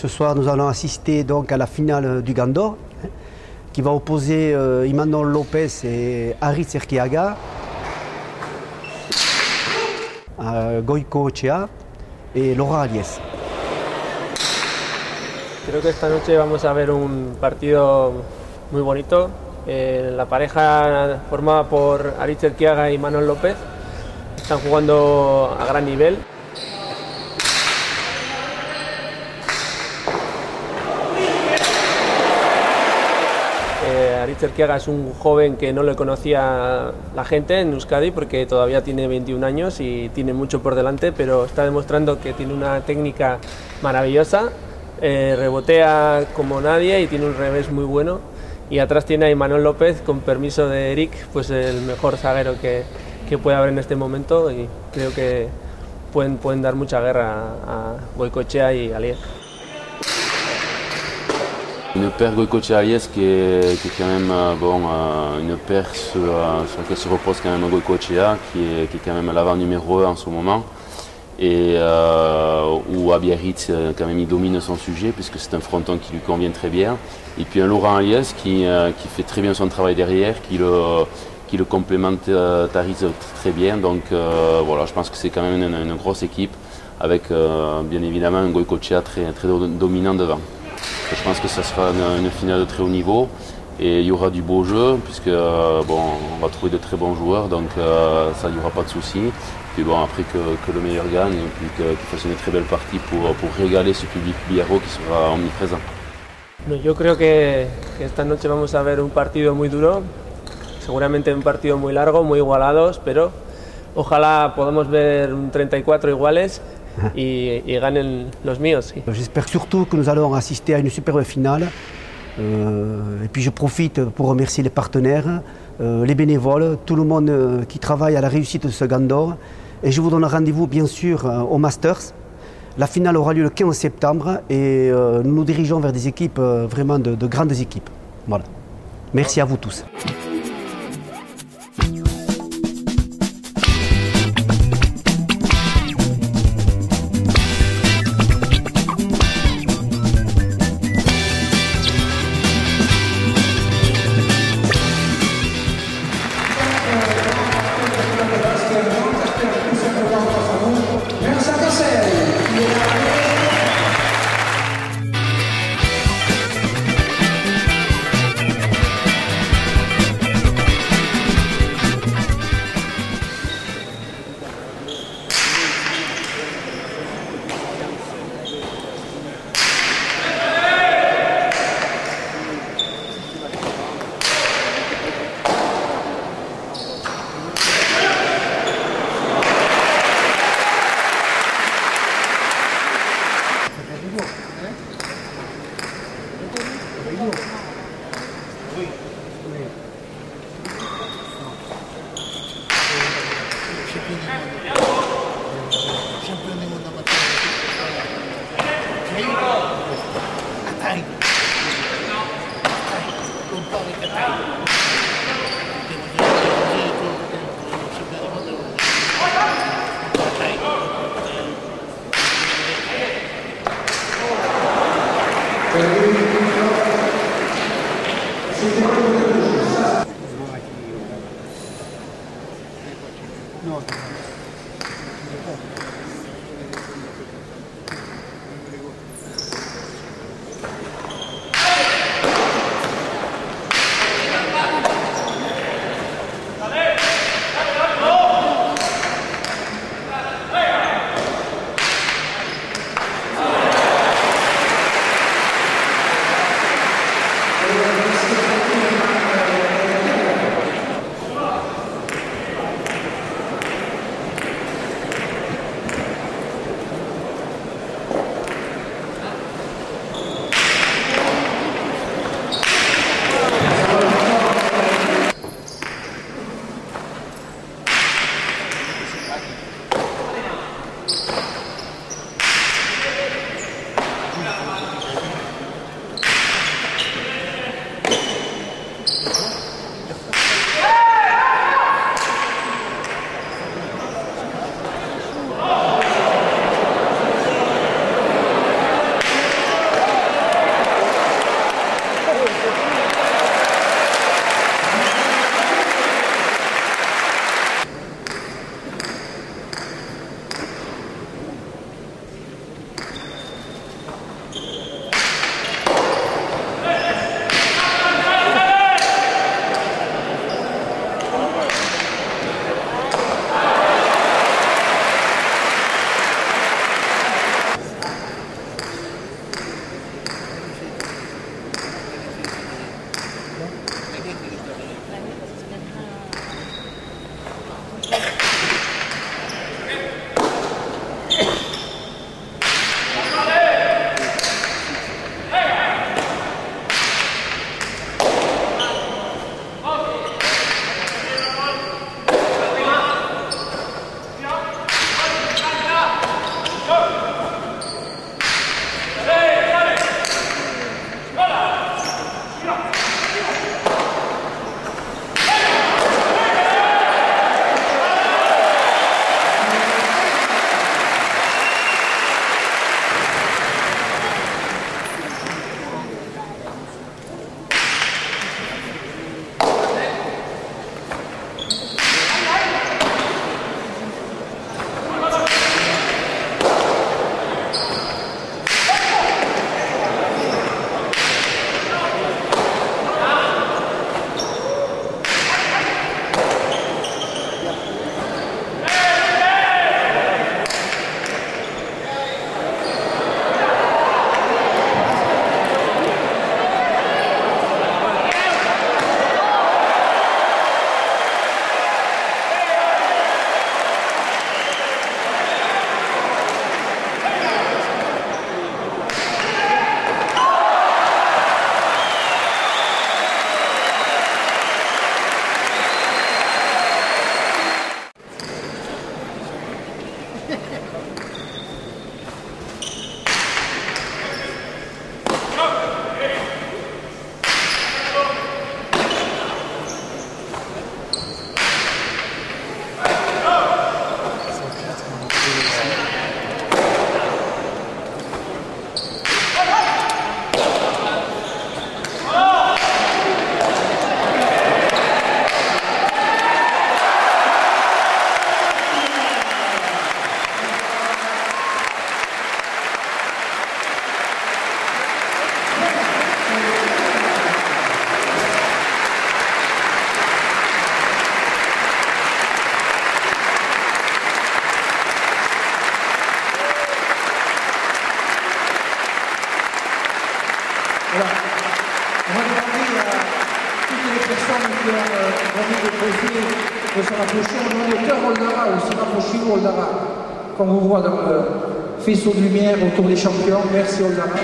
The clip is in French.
Ce soir, nous allons assister donc à la finale du Gandor, qui va opposer Imanol Lopez et Aritz Erquiaga a Goicoechea y Laura Aliés. Creo que esta noche vamos a ver un partido muy bonito. La pareja formada por Aritz Erquiaga y Imanol Lopez están jugando a gran nivel. Aritz Erquiaga es un joven que no le conocía la gente en Euskadi porque todavía tiene 21 años y tiene mucho por delante, pero está demostrando que tiene una técnica maravillosa, rebotea como nadie y tiene un revés muy bueno. Y atrás tiene a Imanol Lopez, con permiso de Eric, pues el mejor zaguero que puede haber en este momento, y creo que pueden dar mucha guerra a Goicoechea y Aliés. Une paire Goicoechea-Aliés qui est quand même une paire sur laquelle se repose quand même Goicoechea, qui est quand même l'avant numéro 1 en ce moment, et où Aritz quand même il domine son sujet puisque c'est un fronton qui lui convient très bien. Et puis un Laurent Aliés qui fait très bien son travail derrière, qui le complémente Aritz très bien. Donc voilà, je pense que c'est quand même une grosse équipe avec bien évidemment un Goicoechea très dominant devant. Je pense que ça sera une finale de très haut niveau et il y aura du beau jeu puisque on va trouver de très bons joueurs, donc ça, il n'y aura pas de souci. Puis bon, après que le meilleur gagne et puis qu'il fasse une très belle partie pour régaler ce public billaro qui sera omniprésent. Yo creo que esta noche vamos a ver un partido muy duro, seguramente un partido muy largo, muy igualados, pero ojalá podamos ver un 34 iguales y ganen los míos. Sí. J'espère surtout que nous allons assister à une superbe finale. Et puis je profite pour remercier les partenaires, les bénévoles, tout le monde qui travaille à la réussite de ce Gandor. Et je vous donne rendez-vous bien sûr au Masters. La finale aura lieu le 15 septembre et nous nous dirigeons vers des équipes, vraiment de grandes équipes. Voilà. Merci à vous tous. Voilà. On va demander à toutes les personnes qui ont envie de poser, de se rapprocher. On demande au cœur Oldara aussi, rapprochez-vous Oldara. Qu'on vous voit dans le faisceau de lumière autour des champions. Merci Oldara.